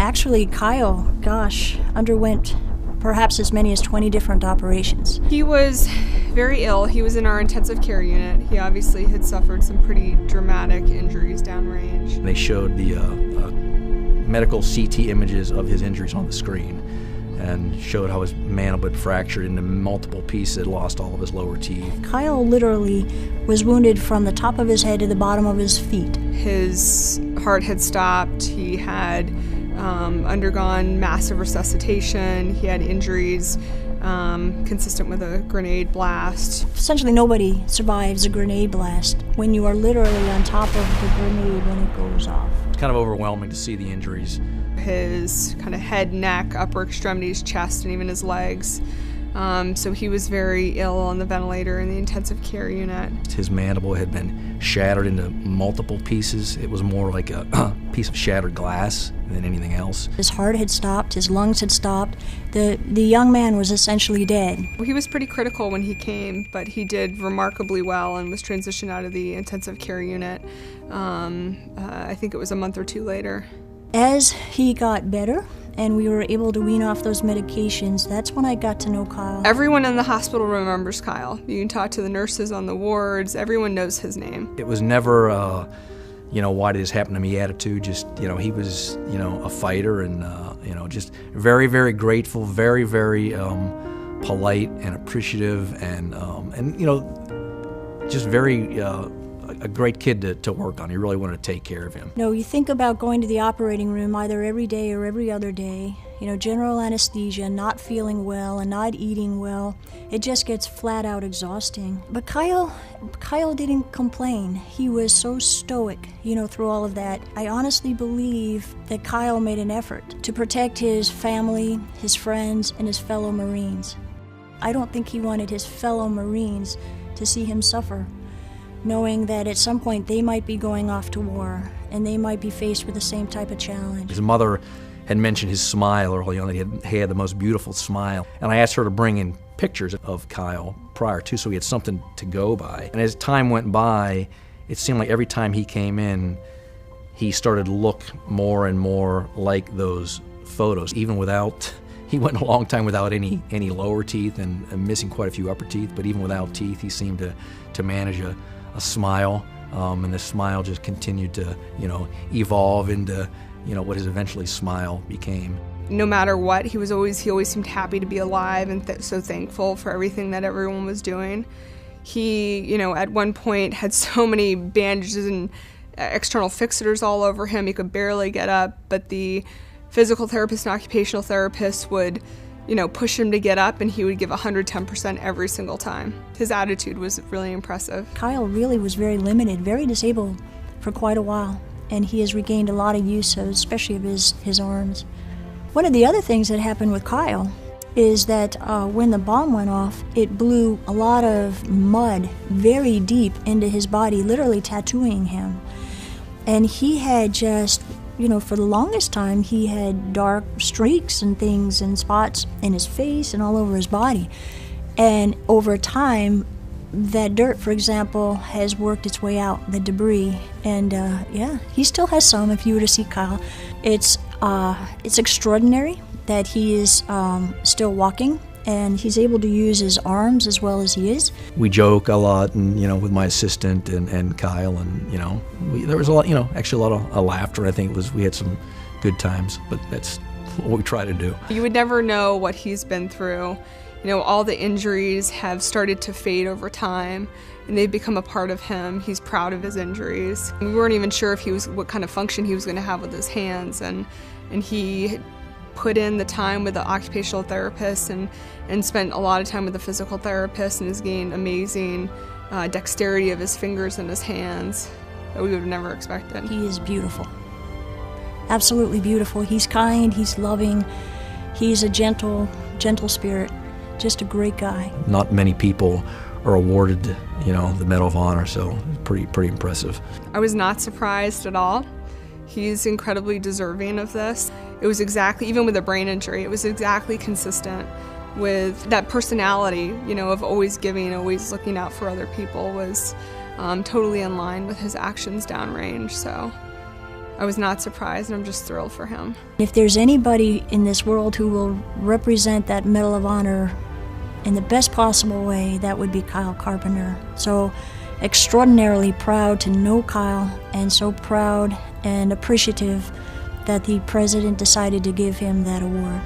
Actually, Kyle, gosh, underwent perhaps as many as 20 different operations. He was very ill. He was in our intensive care unit. He obviously had suffered some pretty dramatic injuries downrange. They showed the medical CT images of his injuries on the screen and showed how his mandible had fractured into multiple pieces, had lost all of his lower teeth. Kyle literally was wounded from the top of his head to the bottom of his feet. His heart had stopped. He had undergone massive resuscitation. He had injuries consistent with a grenade blast. Essentially nobody survives a grenade blast when you are literally on top of the grenade when it goes off. It's kind of overwhelming to see the injuries. His kind of head, neck, upper extremities, chest, and even his legs. So he was very ill on the ventilator in the intensive care unit. His mandible had been shattered into multiple pieces. It was more like a piece of shattered glass than anything else. His heart had stopped, his lungs had stopped. The young man was essentially dead. He was pretty critical when he came, but he did remarkably well and was transitioned out of the intensive care unit. I think it was a month or two later. As he got better and we were able to wean off those medications, that's when I got to know Kyle. Everyone in the hospital remembers Kyle. You can talk to the nurses on the wards. Everyone knows his name. It was never, why did this happen to me attitude. Just, he was, a fighter and, just very, very grateful, very, very polite and appreciative and just very... a great kid to work on. He really wanted to take care of him. You think about going to the operating room either every day or every other day, general anesthesia, not feeling well and not eating well. It just gets flat out exhausting. But Kyle didn't complain. He was so stoic, through all of that. I honestly believe that Kyle made an effort to protect his family, his friends, and his fellow Marines. I don't think he wanted his fellow Marines to see him suffer, knowing that at some point they might be going off to war and they might be faced with the same type of challenge. His mother had mentioned his smile early on, that he had the most beautiful smile. And I asked her to bring in pictures of Kyle prior to, so he had something to go by. And as time went by, it seemed like every time he came in, he started to look more and more like those photos, even without... He went a long time without any lower teeth and missing quite a few upper teeth, but even without teeth, he seemed to manage a smile, and the smile just continued to, evolve into, what his eventually smile became. No matter what, he always seemed happy to be alive and so thankful for everything that everyone was doing. He, at one point had so many bandages and external fixators all over him, he could barely get up, but the physical therapist and occupational therapist would push him to get up, and he would give 110% every single time. His attitude was really impressive. Kyle really was very limited, very disabled for quite a while, and he has regained a lot of use, especially of his arms. One of the other things that happened with Kyle is that when the bomb went off, it blew a lot of mud very deep into his body, literally tattooing him. And he had just... for the longest time, he had dark streaks and things and spots in his face and all over his body. And over time, that dirt, for example, has worked its way out, the debris. And he still has some if you were to see Kyle. It's extraordinary that he is still walking, and he's able to use his arms as well as he is. We joke a lot, and with my assistant and Kyle, and there was a lot, actually a lot of laughter. I think we had some good times, but that's what we try to do. You would never know what he's been through. All the injuries have started to fade over time, and they've become a part of him. He's proud of his injuries. We weren't even sure what kind of function he was going to have with his hands, and he put in the time with the occupational therapist and spent a lot of time with the physical therapist, and has gained amazing dexterity of his fingers and his hands that we would have never expected. He is beautiful. Absolutely beautiful. He's kind, he's loving, he's a gentle spirit, just a great guy. Not many people are awarded, the Medal of Honor, so pretty impressive. I was not surprised at all. He's incredibly deserving of this. It was exactly, even with a brain injury, it was exactly consistent with that personality, of always giving, always looking out for other people, was totally in line with his actions downrange. So I was not surprised, and I'm just thrilled for him. If there's anybody in this world who will represent that Medal of Honor in the best possible way, that would be Kyle Carpenter. So extraordinarily proud to know Kyle, and so proud and appreciative that the president decided to give him that award.